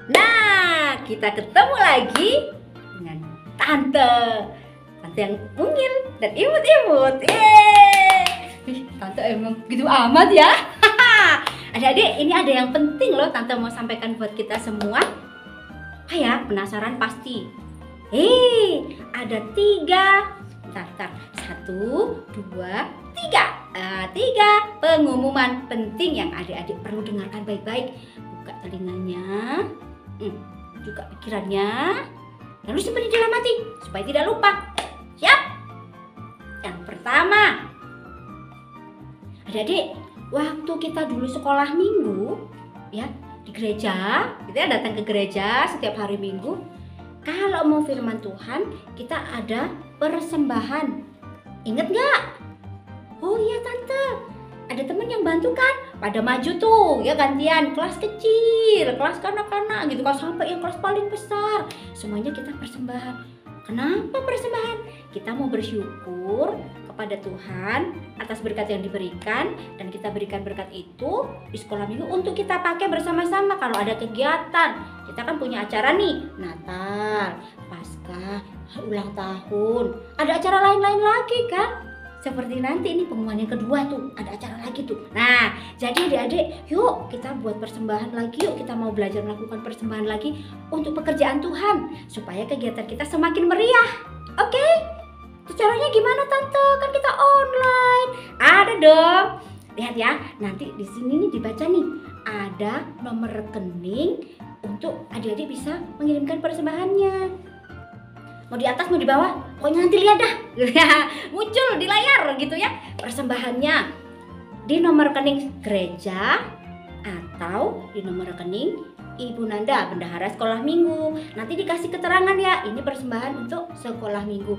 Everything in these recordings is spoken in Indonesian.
Nah, kita ketemu lagi dengan Tante yang mungil dan imut-imut. Tante emang gitu amat ya. Adik-adik, ini ada yang penting loh Tante mau sampaikan buat kita semua. Ya, penasaran pasti. Ada 3. Bentar. 1, 2, 3. 3 pengumuman penting yang adik-adik perlu dengarkan baik-baik. Buka telinganya, juga pikirannya, lalu simpan di dalam hati supaya tidak lupa. Siap? Yang pertama, adik-adik, waktu kita dulu sekolah minggu, ya di gereja, kita datang ke gereja setiap hari Minggu. Kalau mau firman Tuhan, kita ada persembahan. Ingat nggak? Oh iya Tante, ada temen yang bantu kan? Pada maju tuh, ya gantian kelas kecil, kelas kanak-kanak gitu, kalau sampai yang kelas paling besar, semuanya kita persembahan. Kenapa persembahan? Kita mau bersyukur kepada Tuhan atas berkat yang diberikan, dan kita berikan berkat itu di sekolah minggu untuk kita pakai bersama-sama. Kalau ada kegiatan, kita kan punya acara nih, Natal, Paskah, ulang tahun, ada acara lain-lain lagi kan? Seperti nanti ini pengumuman yang kedua tuh, ada acara lagi tuh. Nah, jadi adik-adik, yuk kita buat persembahan lagi, yuk kita mau belajar melakukan persembahan lagi untuk pekerjaan Tuhan, supaya kegiatan kita semakin meriah. Oke? Itu caranya gimana Tante? Kan kita online. Ada dong. Lihat ya, nanti di sini nih dibaca nih, ada nomor rekening untuk adik-adik bisa mengirimkan persembahannya. Mau di atas mau di bawah, pokoknya nanti lihat dah. Muncul di layar gitu ya persembahannya, di nomor rekening gereja atau di nomor rekening Ibu Nanda, bendahara sekolah minggu. Nanti dikasih keterangan ya, ini persembahan untuk sekolah minggu.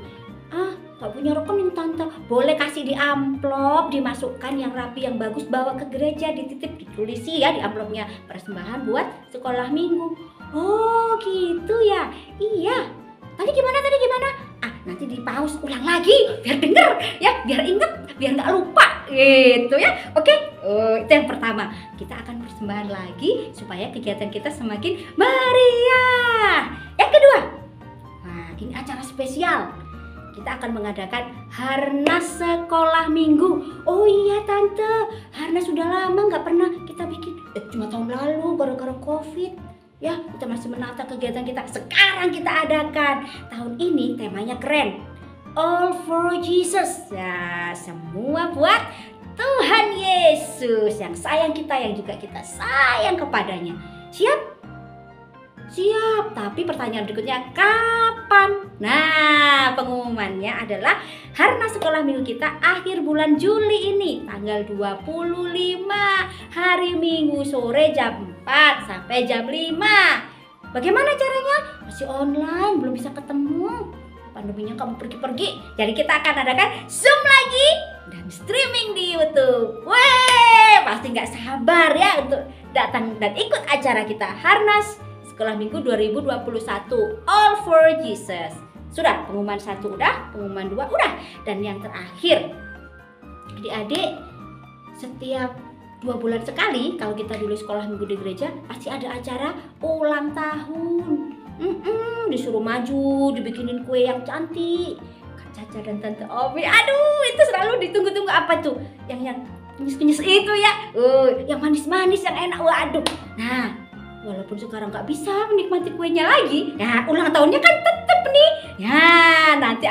Gak punya rekening Tante, boleh kasih di amplop, dimasukkan yang rapi, yang bagus, bawa ke gereja, dititip, ditulisi ya di amplopnya, persembahan buat sekolah minggu. Oh gitu ya. Iya. Tadi gimana? Nanti di pause ulang lagi biar denger ya, biar inget, biar nggak lupa gitu ya. Oke, itu yang pertama. Kita akan persembahan lagi supaya kegiatan kita semakin meriah. Yang kedua, ini acara spesial. Kita akan mengadakan Harnas Sekolah Minggu. Oh iya Tante, Harnas sudah lama nggak pernah kita bikin. Cuma tahun lalu gara-gara COVID. Ya, kita masih menata kegiatan kita. Sekarang kita adakan. Tahun ini temanya keren. All for Jesus. Ya, semua buat Tuhan Yesus yang sayang kita, yang juga kita sayang kepadanya. Siap? Siap. Tapi pertanyaan berikutnya, kapan? Nah, pengumumannya adalah Harnas Sekolah Minggu kita akhir bulan Juli ini, tanggal 25 hari Minggu sore jam 4 sampai jam 5. Bagaimana caranya? Masih online, belum bisa ketemu. Pandeminya kamu pergi-pergi. Jadi kita akan adakan Zoom lagi dan streaming di YouTube. Weh, pasti nggak sabar ya untuk datang dan ikut acara kita Harnas Sekolah Minggu 2021 All for Jesus. Sudah, pengumuman 1 udah, pengumuman 2 udah, dan yang terakhir, adik-adik, setiap 2 bulan sekali kalau kita dulu sekolah minggu di gereja pasti ada acara ulang tahun. Disuruh maju, dibikinin kue yang cantik. Kak Caca dan Tante Obi, aduh itu selalu ditunggu-tunggu. Apa tuh? Yang penyes-penyes itu ya, yang manis-manis, yang enak. Waduh. Nah, walaupun sekarang nggak bisa menikmati kuenya lagi, ya ulang tahunnya kan tetap nih. Ya, nanti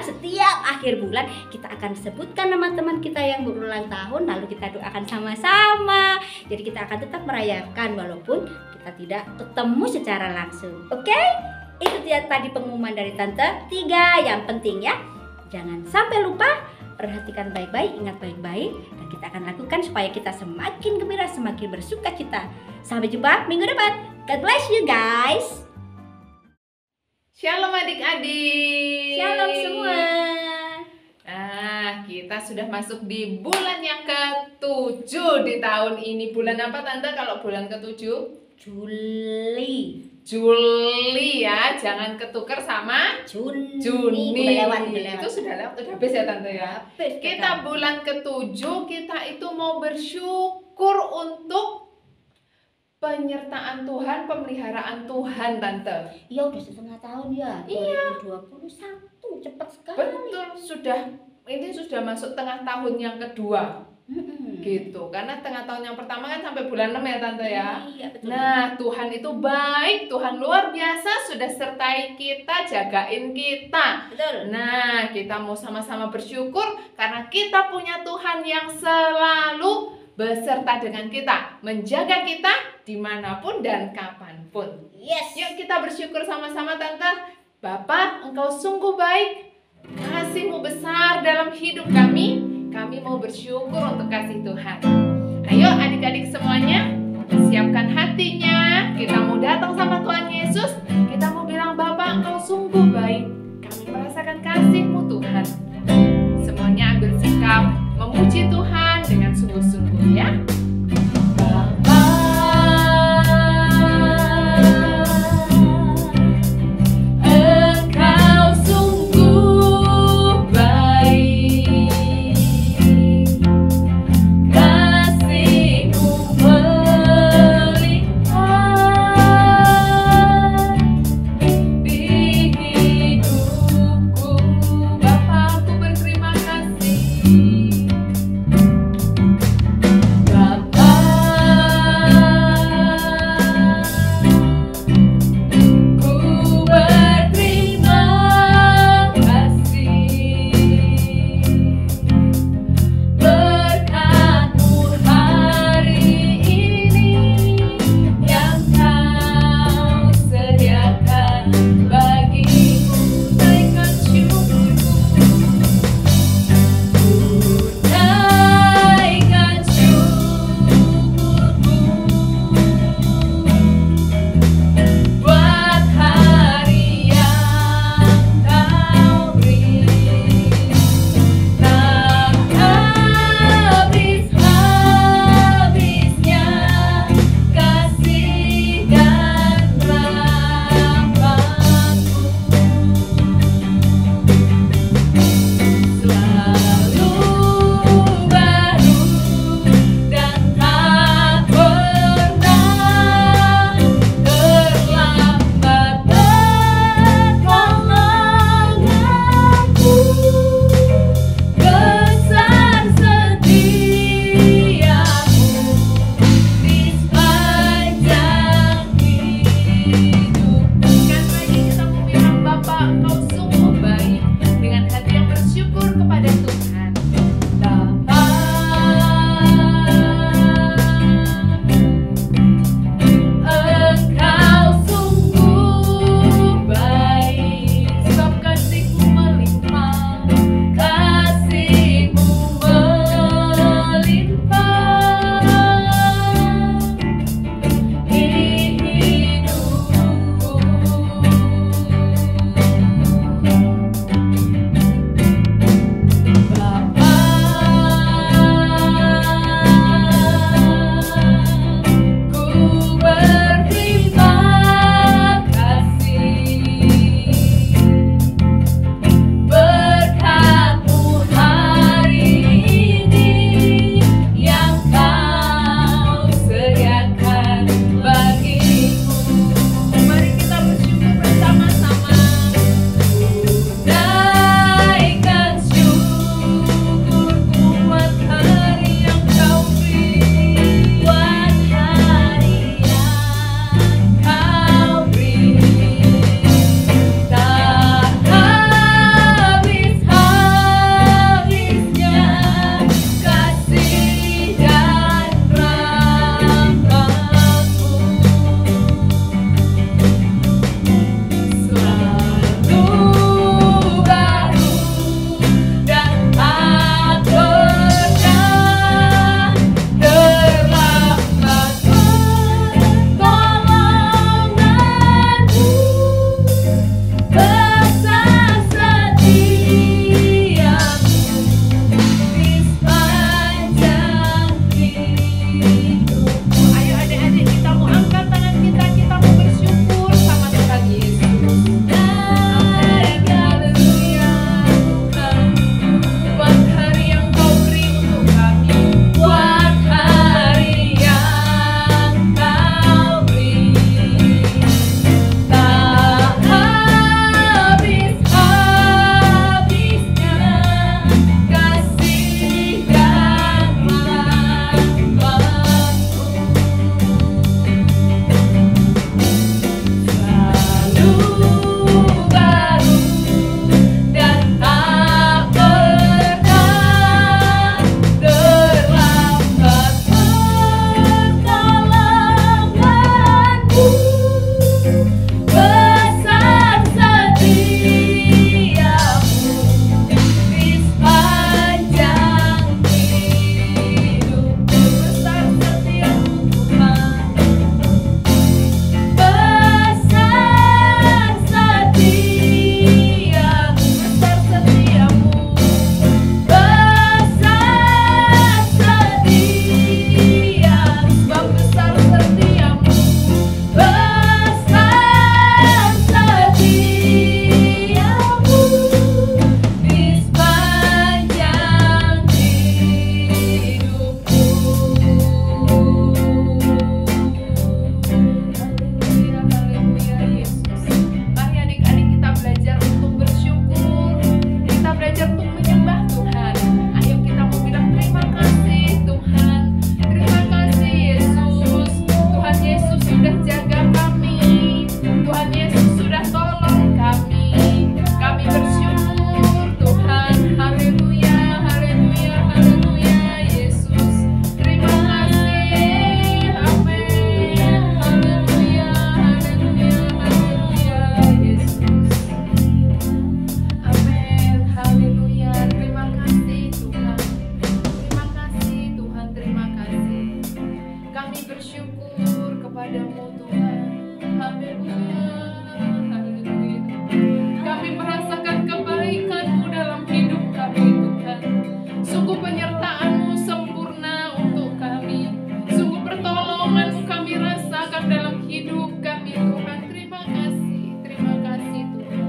setiap akhir bulan kita akan sebutkan nama teman kita yang berulang tahun, lalu kita doakan sama-sama. Jadi kita akan tetap merayakan walaupun kita tidak ketemu secara langsung. Oke? Itu dia tadi pengumuman dari Tante. 3 yang penting ya. Jangan sampai lupa, perhatikan baik-baik, ingat baik-baik, dan kita akan lakukan supaya kita semakin gembira, semakin bersuka cita. Sampai jumpa minggu depan. God bless you guys. Shalom adik-adik. Shalom semua. Kita sudah masuk di bulan yang ke-7 di tahun ini. Bulan apa Tante kalau bulan ke-7? Juli. Juli ya, jangan ketukar sama Juni. Belewat. Itu sudah lewat, udah habis ya Tante ya. Habis, kita bulan ke-7 kita itu mau bersyukur untuk penyertaan Tuhan, pemeliharaan Tuhan, Tante. Iya udah setengah tahun ya. Iya. 2021 cepat sekali. Betul, ini sudah masuk tengah tahun yang kedua. Gitu, karena tengah tahun yang pertama kan sampai bulan 6 ya Tante ya. Iya, betul. Nah, Tuhan itu baik, Tuhan luar biasa, sudah sertai kita, jagain kita. Betul. Nah, kita mau sama-sama bersyukur karena kita punya Tuhan yang selalu beserta dengan kita, menjaga kita dimanapun dan kapanpun. Yes. Yuk kita bersyukur sama-sama Tante. Bapak, Engkau sungguh baik, kasih-Mu besar dalam hidup kami. Kami mau bersyukur untuk kasih Tuhan. Ayo adik-adik semuanya, siapkan hatinya. Kita mau datang sama Tuhan Yesus. Kita mau bilang, Bapak Engkau sungguh baik. Kami merasakan kasih-Mu Tuhan. Semuanya ambil sikap memuji Tuhan dengan sungguh-sungguh ya. Kasih-Mu melingkupi kepadamu Tuhan. Haleluya, haleluya. Kami merasakan kebaikan-Mu dalam hidup kami Tuhan. Sungguh penyertaan-Mu sempurna untuk kami. Sungguh pertolongan-Mu kami rasakan dalam hidup kami Tuhan. Terima kasih Tuhan.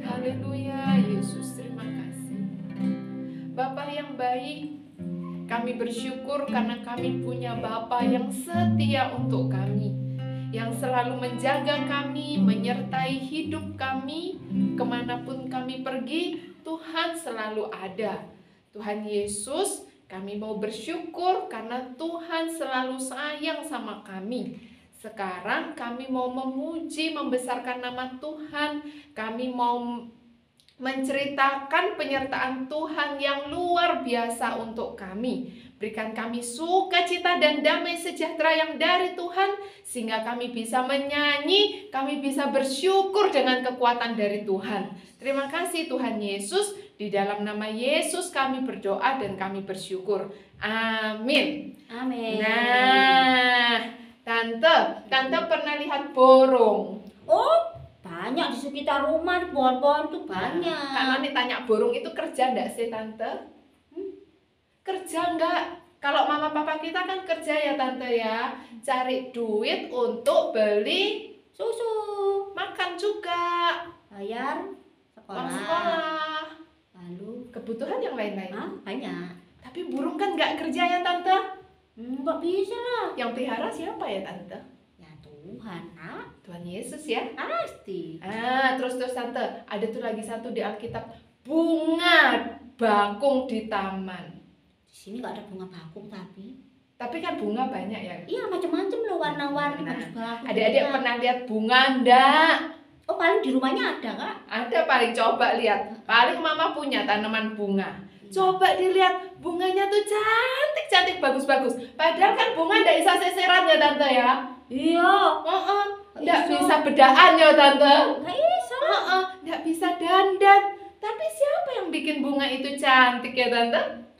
Haleluya, Yesus, terima kasih. Bapa yang baik, kami bersyukur karena kami punya Bapa yang setia untuk kami, yang selalu menjaga kami, menyertai hidup kami, kemanapun kami pergi, Tuhan selalu ada. Tuhan Yesus, kami mau bersyukur karena Tuhan selalu sayang sama kami. Sekarang kami mau memuji, membesarkan nama Tuhan, kami mau menceritakan penyertaan Tuhan yang luar biasa untuk kami. Berikan kami sukacita dan damai sejahtera yang dari Tuhan, sehingga kami bisa menyanyi, kami bisa bersyukur dengan kekuatan dari Tuhan. Terima kasih Tuhan Yesus, di dalam nama Yesus kami berdoa dan kami bersyukur. Amin. Amin. Nah, Tante pernah lihat burung? Oh, banyak di sekitar rumah, pohon-pohon tuh banyak. Kak Nani tanya, burung itu kerja enggak sih Tante? Kerja enggak? Kalau mama papa kita kan kerja ya Tante ya, cari duit untuk beli Susu, makan juga, bayar uang sekolah, sekolah, lalu kebutuhan yang lain-lain. banyak. Tapi burung kan nggak kerja ya Tante? Nggak bisa lah. Yang pelihara siapa ya Tante? Ya Tuhan, Tuhan Yesus ya. pasti. Terus Tante, ada tuh lagi satu di Alkitab, bunga bakung di taman. Di sini nggak ada bunga bakung Tapi kan bunga banyak ya. iya macam-macam loh, warna-warni Nah, bagus banget. Adik-adik pernah lihat bunga enggak? Oh, paling di rumahnya ada Kak. Ada, paling coba lihat. Paling mama punya tanaman bunga. Coba dilihat, bunganya tuh cantik-cantik, bagus-bagus. Padahal kan bunga ndak bisa seseran ya Tante ya. Iya. Ndak bisa bedaan ya Tante. Nggak bisa. Ndak bisa dandan. Tapi siapa yang bikin bunga itu cantik ya Tante?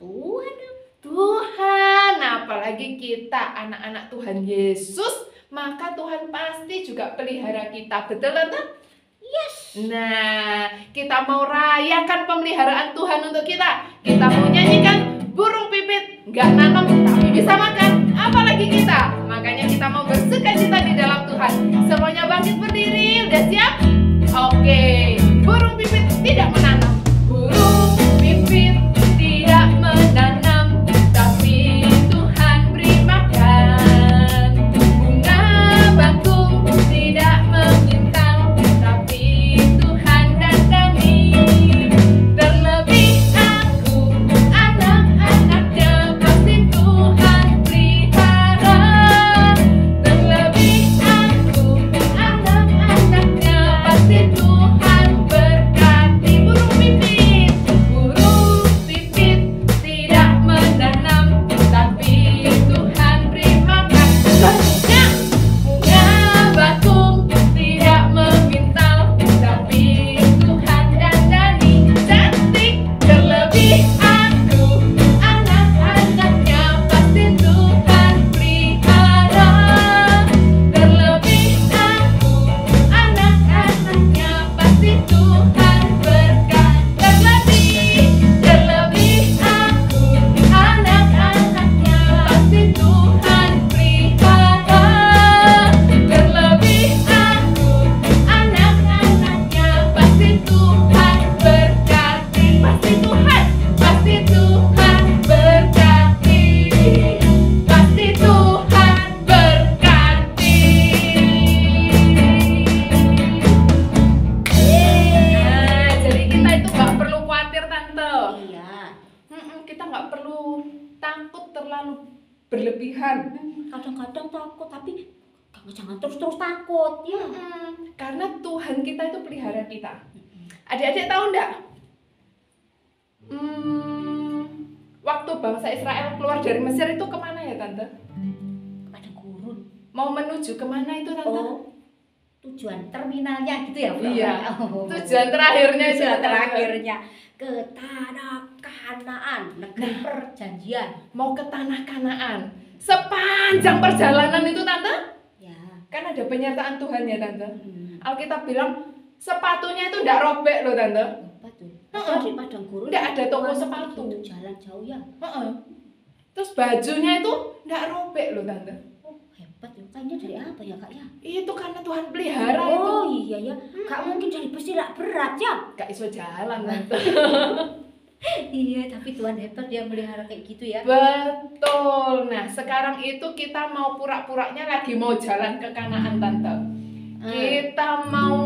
Tuhan, apalagi kita anak-anak Tuhan Yesus, maka Tuhan pasti juga pelihara kita, betul Tante? Yes. Nah, kita mau rayakan pemeliharaan Tuhan untuk kita. Kita mau nyanyikan burung pipit, nggak nanam tapi bisa makan. Apalagi kita, makanya kita mau bersukacita di dalam Tuhan. Semuanya bangkit berdiri, udah siap? Oke, burung pipit tidak menanam. Burung pipit tidak menanam, tapi Tuhan beri makan. Bunga bakung tidak mengintal, tapi Tuhan dandani. Terlebih aku, anak-anaknya pasti Tuhan pelihara. Terlebih aku, anak-anaknya pasti Tuhan berkati. Burung pipit tidak menanam, tapi Tuhan beri makan. Selanjutnya, bunga bakung tidak memintal, tapi Tuhan dandani. Cantik, terlebih aku, anak-anaknya pasti Tuhan pelihara. Terlebih aku, anak-anaknya pasti Tuhan berkati. Terlebih aku, anak-anaknya pasti Tuhan pelihara. Terlebih aku, anak-anaknya pasti Tuhan berkati. Pasti Tuhan berkati. Pasti Tuhan berkati. Nah, jadi kita itu nggak perlu khawatir Tante. Iya. Kita nggak perlu takut terlalu berlebihan. Kadang-kadang takut, tapi jangan terus-terus takut ya. Karena Tuhan kita itu pelihara kita. Adik-adik tahu enggak? Waktu bangsa Israel keluar dari Mesir itu kemana ya Tante? Pada gurun. Mau menuju kemana itu Tante? Tujuan terminalnya gitu ya, Bro? Iya. Oh. Tujuan terakhirnya itu Tujuan Tante. terakhirnya ke tanah Kanaan, negeri perjanjian. Mau ke tanah Kanaan. Sepanjang perjalanan itu Tante, Kan ada penyertaan Tuhan ya Tante. Hmm. Alkitab bilang sepatunya itu nggak robek loh Tante. Apa tuh? Atau di padang gurun Nggak ada toko Tuhan sepatu. itu jalan jauh ya. Terus bajunya itu nggak robek loh Tante. Oh, hebat ya. Kayaknya dari apa ya Kak ya? Itu karena Tuhan pelihara itu. Oh iya ya. Gak mungkin dari besi lah berat ya. Gak iso jalan Tante. Iya, tapi Tuhan hebat dia melihara kayak gitu ya. Betul. Nah, sekarang itu kita mau pura-puranya lagi mau jalan ke Kanaan Tante. Kita mau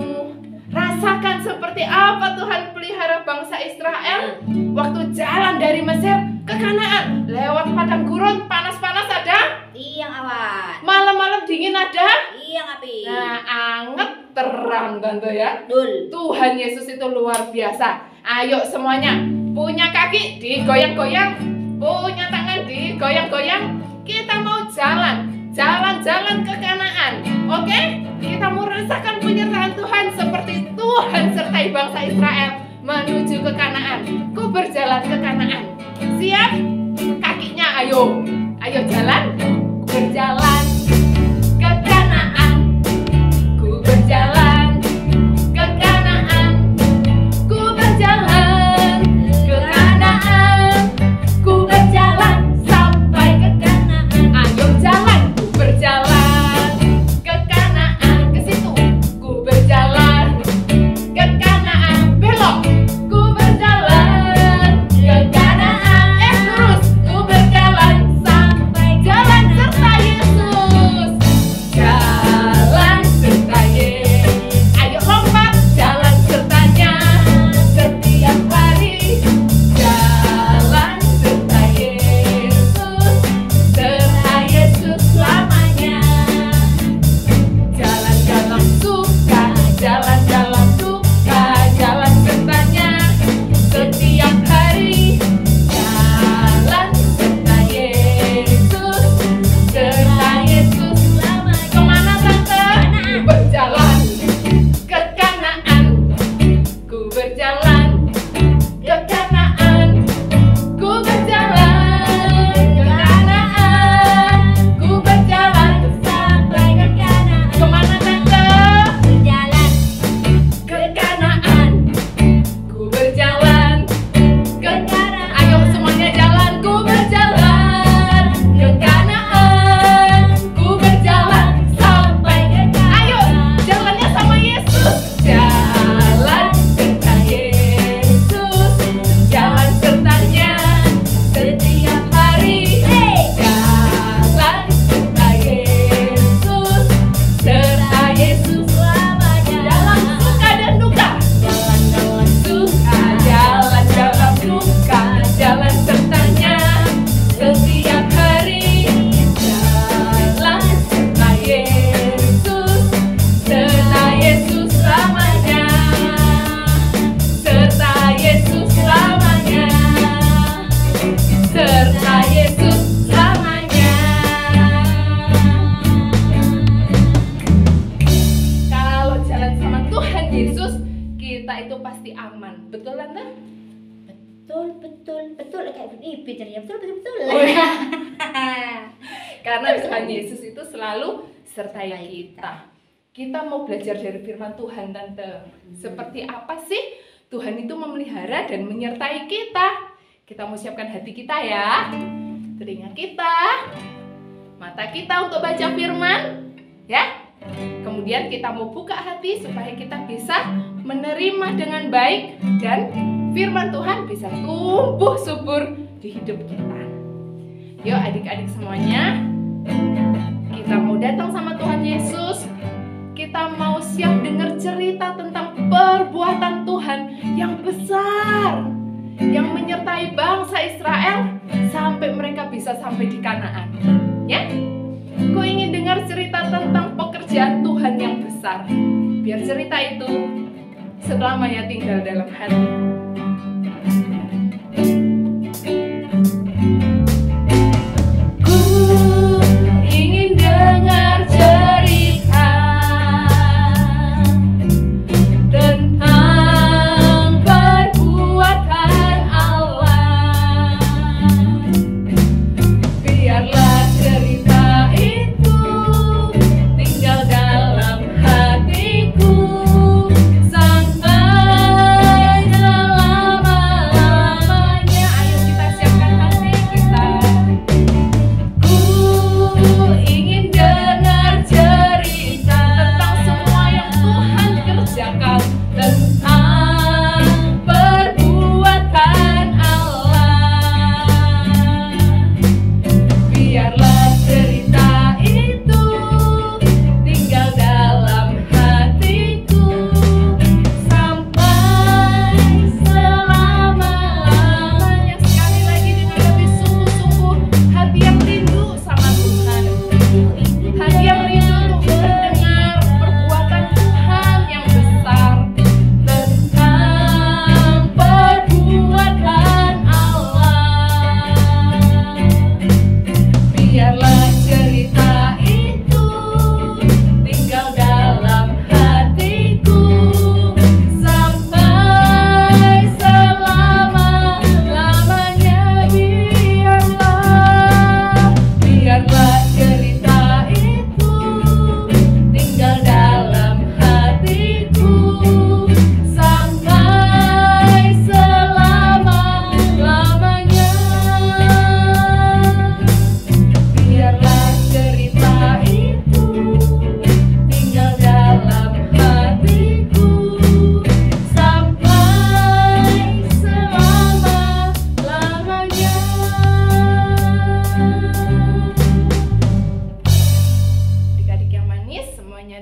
rasakan seperti apa Tuhan pelihara bangsa Israel waktu jalan dari Mesir ke Kanaan. Lewat padang gurun, panas-panas ada, Tiang awan, malam-malam dingin ada. tiang api. Nah, anget terang Tante ya. Betul. Tuhan Yesus itu luar biasa. Ayo semuanya, punya kaki digoyang-goyang, punya tangan digoyang-goyang. Kita mau jalan-jalan ke Kanaan. Oke? Kita mau rasakan penyertaan Tuhan seperti Tuhan sertai bangsa Israel menuju ke Kanaan. Ku berjalan ke Kanaan. Siap? Kakinya ayo. Ayo jalan. Ku berjalan ke Kanaan. Ku berjalan ke Kanaan. Ku berjalan ke Kanaan. Ku berjalan sampai ke Kanaan. Ayo jalan. Ku berjalan ke Kanaan. Ke situ. Ku berjalan ke Kanaan. Belok. Ku berjalan ke Kanaan. Lurus. Ku berjalan sampai jalan serta Yesus. Jalan serta Yesus. Ayo lompat. Jalan sertanya setiap hari. Jalan serta Yesus. Serta Yesus selamanya. Jalan dalam suka, jalan dalam duka, jalan sertanya setiap hari. Jalan serta Yesus, serta Yesus selamanya. Kemana Tante? Ku berjalan ke Kanaan. Ku berjalan ke Kanaan. Ku berjalan ke Kanaan. Ku berjalan sampai ke Kanaan. Kemana Tante? Berjalan. Ke Kanaan. Ku berjalan ke Kanaan. Ayo semuanya jalan. Ku berjalan ke Kanaan. Ku berjalan sampai ke Kanaan. Ayo jalannya sama Yesus. Jalan serta Yesus. Jalan sertanya setiap hari. Jalan serta Yesus. Serta Yesus selamanya. Dalam suka dan duka. Jalan dalam suka, jalan dalam duka, jalan sertanya setiap hari. Jalan serta Yesus, serta Yesus selamanya. Serta Yesus selamanya. Serta Yesus selamanya. Kalau jalan sama Tuhan Yesus, kita itu pasti aman. Betul Tante? Betul kayak begini bicaranya betul. Oh, iya. Karena Tuhan Yesus itu selalu sertai kita. Kita mau belajar dari firman Tuhan Tante. Seperti apa sih Tuhan itu memelihara dan menyertai kita? Kita mau siapkan hati kita ya, telinga kita, mata kita untuk baca firman, ya. Kemudian kita mau buka hati supaya kita bisa menerima dengan baik dan firman Tuhan bisa tumbuh subur di hidup kita. Yuk adik-adik semuanya, kita mau datang sama Tuhan Yesus. Kita mau siap dengar cerita tentang perbuatan Tuhan yang besar, yang menyertai bangsa Israel sampai mereka bisa sampai di Kanaan. Ya? Ku ingin dengar cerita tentang pekerjaan Tuhan yang besar. Biar cerita itu selamanya tinggal dalam hati. Ku ingin dengar cerita tentang perbuatan Allah. Biarlah cerita itu tinggal dalam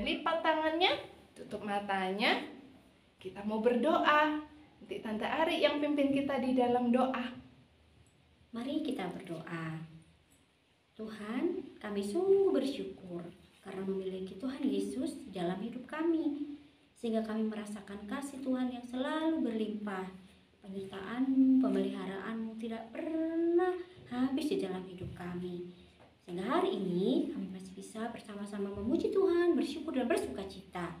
Kemudian lipat tangannya, tutup matanya. Kita mau berdoa. Nanti Tante Ari yang pimpin kita di dalam doa. Mari kita berdoa. Tuhan, kami sungguh bersyukur karena memiliki Tuhan Yesus di dalam hidup kami, sehingga kami merasakan kasih Tuhan yang selalu berlimpah. Penyertaan-Mu, pemeliharaan-Mu tidak pernah habis di dalam hidup kami. Sehingga hari ini kami masih bisa bersama-sama memuji Tuhan, bersyukur dan bersuka cita.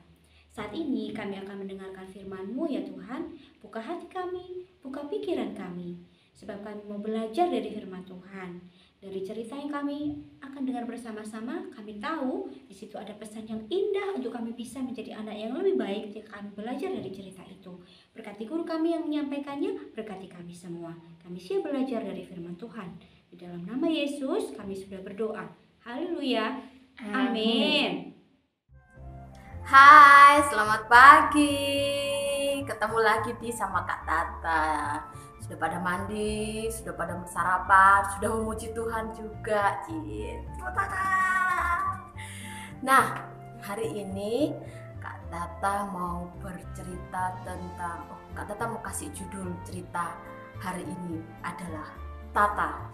Saat ini kami akan mendengarkan firman-Mu ya Tuhan. Buka hati kami, buka pikiran kami, sebab kami mau belajar dari firman Tuhan. Dari cerita yang kami akan dengar bersama-sama, kami tahu di situ ada pesan yang indah untuk kami bisa menjadi anak yang lebih baik jika kami belajar dari cerita itu. Berkati guru kami yang menyampaikannya, berkati kami semua. Kami siap belajar dari firman Tuhan. Di dalam nama Yesus kami sudah berdoa. Haleluya. Amin. Hai, selamat pagi. Ketemu lagi di sama Kak Tata. Sudah pada mandi, sudah pada sarapan, sudah memuji Tuhan juga. Selamat tangan. Nah, hari ini Kak Tata mau bercerita tentang Kak Tata mau kasih judul cerita hari ini adalah Tata.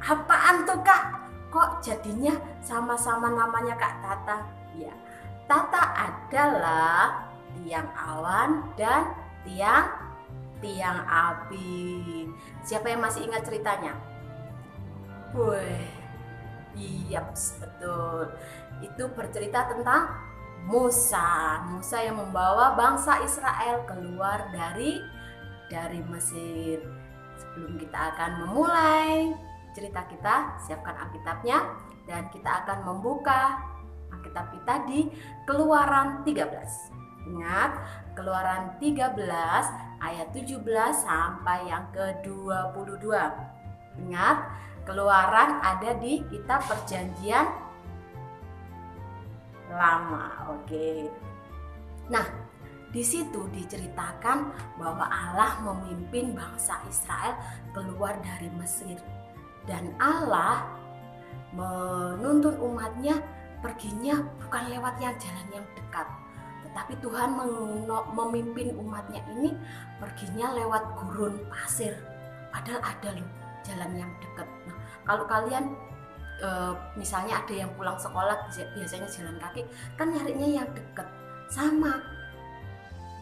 Apaan tuh Kak? Kok jadinya sama-sama namanya Kak Tata? Ya, Tata adalah tiang awan dan tiang api. Siapa yang masih ingat ceritanya? Wih, iya betul. Itu bercerita tentang Musa yang membawa bangsa Israel keluar dari Mesir. Sebelum kita akan memulai cerita kita, siapkan Alkitabnya dan kita akan membuka Alkitab kita di Keluaran 13. Ingat, Keluaran 13 ayat 17 sampai yang ke-22. Ingat, Keluaran ada di kitab Perjanjian Lama. Oke. Nah, di situ diceritakan bahwa Allah memimpin bangsa Israel keluar dari Mesir. Dan Allah menuntun umatnya perginya bukan lewat jalan yang dekat, tetapi Tuhan memimpin umatnya ini perginya lewat gurun pasir. Padahal ada loh jalan yang dekat. Nah, kalau kalian misalnya ada yang pulang sekolah biasanya jalan kaki, kan nyarinya yang dekat. Sama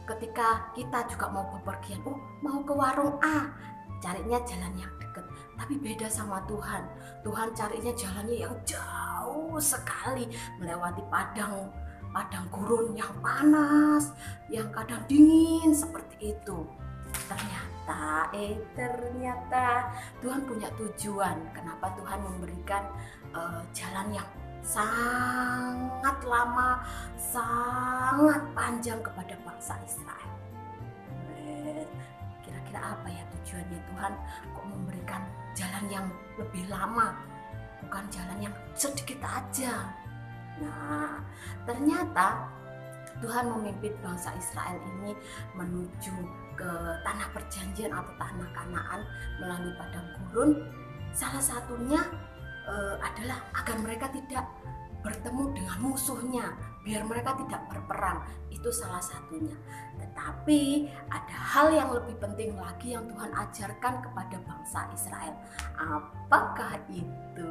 ketika kita juga mau bepergian, mau ke warung A, carinya jalan yang dekat. Tapi beda sama Tuhan. Tuhan carinya jalannya yang jauh sekali, melewati padang gurun yang panas, yang kadang dingin seperti itu. Ternyata Tuhan punya tujuan. Kenapa Tuhan memberikan jalan yang sangat lama, sangat panjang kepada bangsa Israel? Kira-kira apa ya tujuannya Tuhan kok memberikan jalan yang lebih lama, bukan jalan yang sedikit aja? Nah, ternyata Tuhan memimpin bangsa Israel ini menuju ke tanah perjanjian atau tanah Kanaan melalui padang gurun. Salah satunya adalah agar mereka tidak bertemu dengan musuhnya, biar mereka tidak berperang. Itu salah satunya. Tetapi ada hal yang lebih penting lagi yang Tuhan ajarkan kepada bangsa Israel. Apakah itu?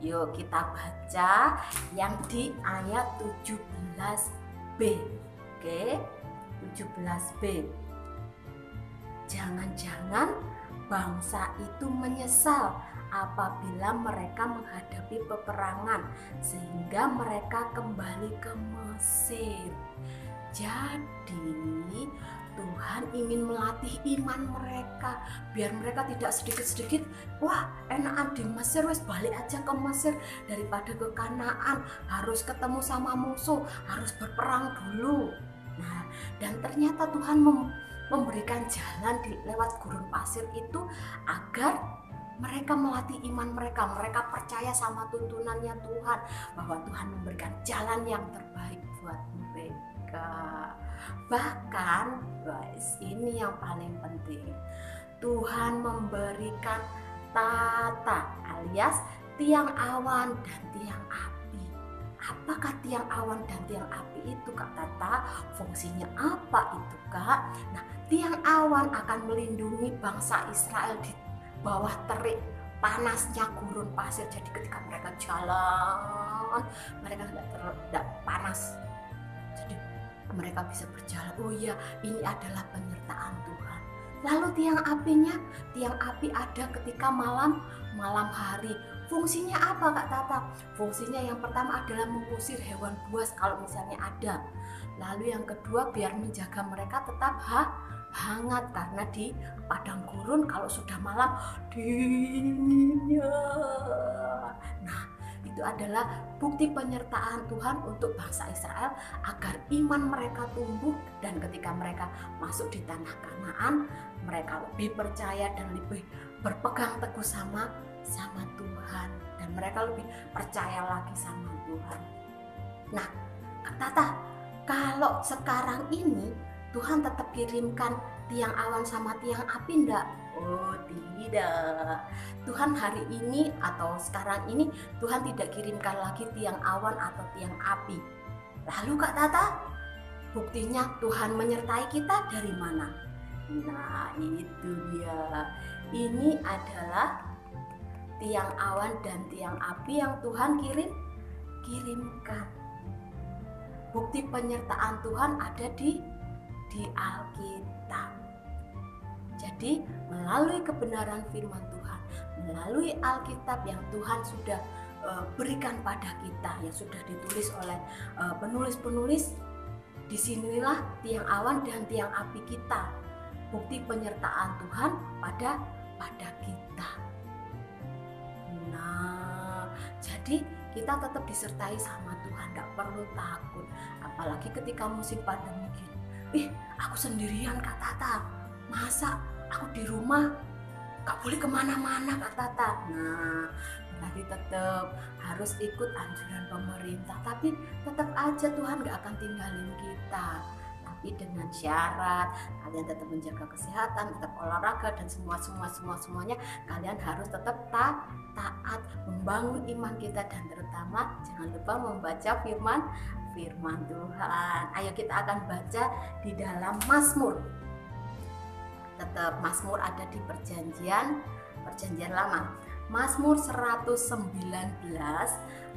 Yuk kita baca yang di ayat 17b. Oke, 17b. Jangan-jangan bangsa itu menyesal apabila mereka menghadapi peperangan sehingga mereka kembali ke Mesir. Jadi Tuhan ingin melatih iman mereka biar mereka tidak sedikit-sedikit enakan di Mesir, wes balik aja ke Mesir daripada ke Kanaan, harus ketemu sama musuh, harus berperang dulu. Nah, dan ternyata Tuhan memberikan jalan lewat gurun pasir itu agar mereka melatih iman mereka percaya sama tuntunannya Tuhan, bahwa Tuhan memberikan jalan yang terbaik buat mereka. Bahkan guys, ini yang paling penting, Tuhan memberikan tata alias tiang awan dan tiang api. apakah tiang awan dan tiang api itu Kak Tata? Fungsinya apa itu Kak? Nah, tiang awan akan melindungi bangsa Israel di bawah terik panasnya gurun pasir. Jadi ketika mereka jalan, mereka tidak panas. Jadi mereka bisa berjalan. Oh iya, ini adalah penyertaan Tuhan. Lalu tiang apinya, tiang api ada ketika malam hari. Fungsinya apa Kak Tata? Fungsinya yang pertama adalah mengusir hewan buas kalau misalnya ada. Lalu yang kedua biar menjaga mereka tetap hangat, karena di padang gurun kalau sudah malam dinginnya. Nah, itu adalah bukti penyertaan Tuhan untuk bangsa Israel agar iman mereka tumbuh, dan ketika mereka masuk di tanah Kanaan, mereka lebih percaya dan lebih berpegang teguh sama Tuhan, dan mereka lebih percaya lagi sama Tuhan. Nah, Kak Tata, kalau sekarang ini Tuhan tetap kirimkan tiang awan sama tiang api enggak? Oh tidak. Tuhan hari ini atau sekarang ini Tuhan tidak kirimkan lagi tiang awan atau tiang api. Lalu Kak Tata, buktinya Tuhan menyertai kita dari mana? Nah itu dia. Ini adalah tiang awan dan tiang api yang Tuhan kirimkan. Bukti penyertaan Tuhan ada di Alkitab. Jadi melalui kebenaran firman Tuhan, melalui Alkitab yang Tuhan sudah berikan pada kita, yang sudah ditulis oleh penulis-penulis, disinilah tiang awan dan tiang api kita, bukti penyertaan Tuhan pada kita. Nah, jadi kita tetap disertai sama Tuhan, tidak perlu takut. Apalagi ketika musim pandemi gini. Aku sendirian Kak Tata, masa aku di rumah gak boleh kemana-mana Kak Tata. Nah, berarti tetap harus ikut anjuran pemerintah, tapi tetap aja Tuhan gak akan tinggalin kita. Tapi dengan syarat kalian tetap menjaga kesehatan, tetap olahraga, dan semuanya kalian harus tetap taat, membangun iman kita, dan terutama jangan lupa membaca firman Tuhan. Ayo kita akan baca di dalam Mazmur. Tetap Mazmur ada di perjanjian lama. Mazmur 119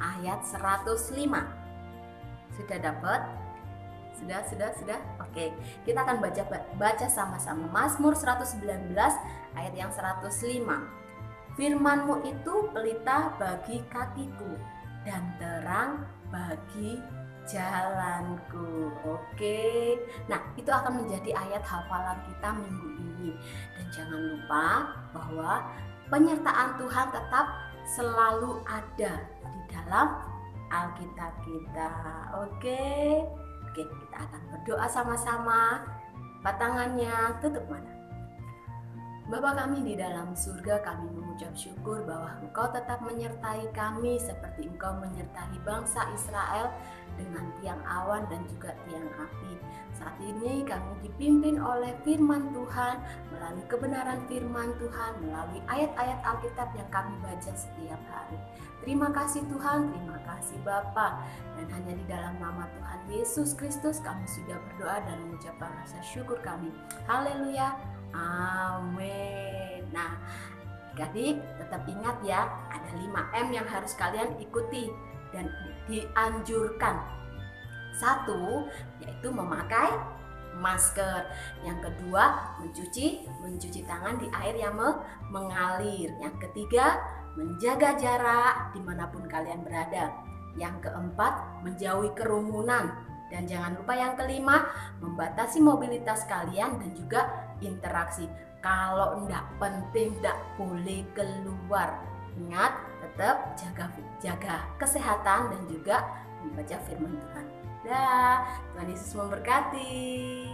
ayat 105. Sudah dapat? Sudah. Oke, kita akan baca sama-sama Mazmur 119 ayat yang 105. Firman-Mu itu pelita bagi kakiku dan terang bagi jalanku. Oke. Nah, itu akan menjadi ayat hafalan kita minggu ini. Dan jangan lupa bahwa penyertaan Tuhan tetap selalu ada di dalam Alkitab kita. Oke, kita akan berdoa sama-sama. Tangannya tutup mana? Bapa kami di dalam surga, kami mengucap syukur bahwa Engkau tetap menyertai kami seperti Engkau menyertai bangsa Israel dengan tiang awan dan juga tiang api. Saat ini kami dipimpin oleh firman Tuhan, melalui kebenaran firman Tuhan, melalui ayat-ayat Alkitab yang kami baca setiap hari. Terima kasih Tuhan, terima kasih Bapa. Dan hanya di dalam nama Tuhan Yesus Kristus kami sudah berdoa dan mengucapkan rasa syukur kami. Haleluya. Amin. Nah, adik tetap ingat ya, ada 5M yang harus kalian ikuti dan dianjurkan. 1, yaitu memakai masker. Yang kedua, mencuci tangan di air yang mengalir. Yang ketiga, menjaga jarak dimanapun kalian berada. Yang keempat, menjauhi kerumunan. Dan jangan lupa yang kelima, membatasi mobilitas kalian dan juga interaksi. Kalau enggak penting, enggak boleh keluar. Ingat, tetap jaga kesehatan dan juga membaca firman Tuhan. Tuhan Yesus memberkati.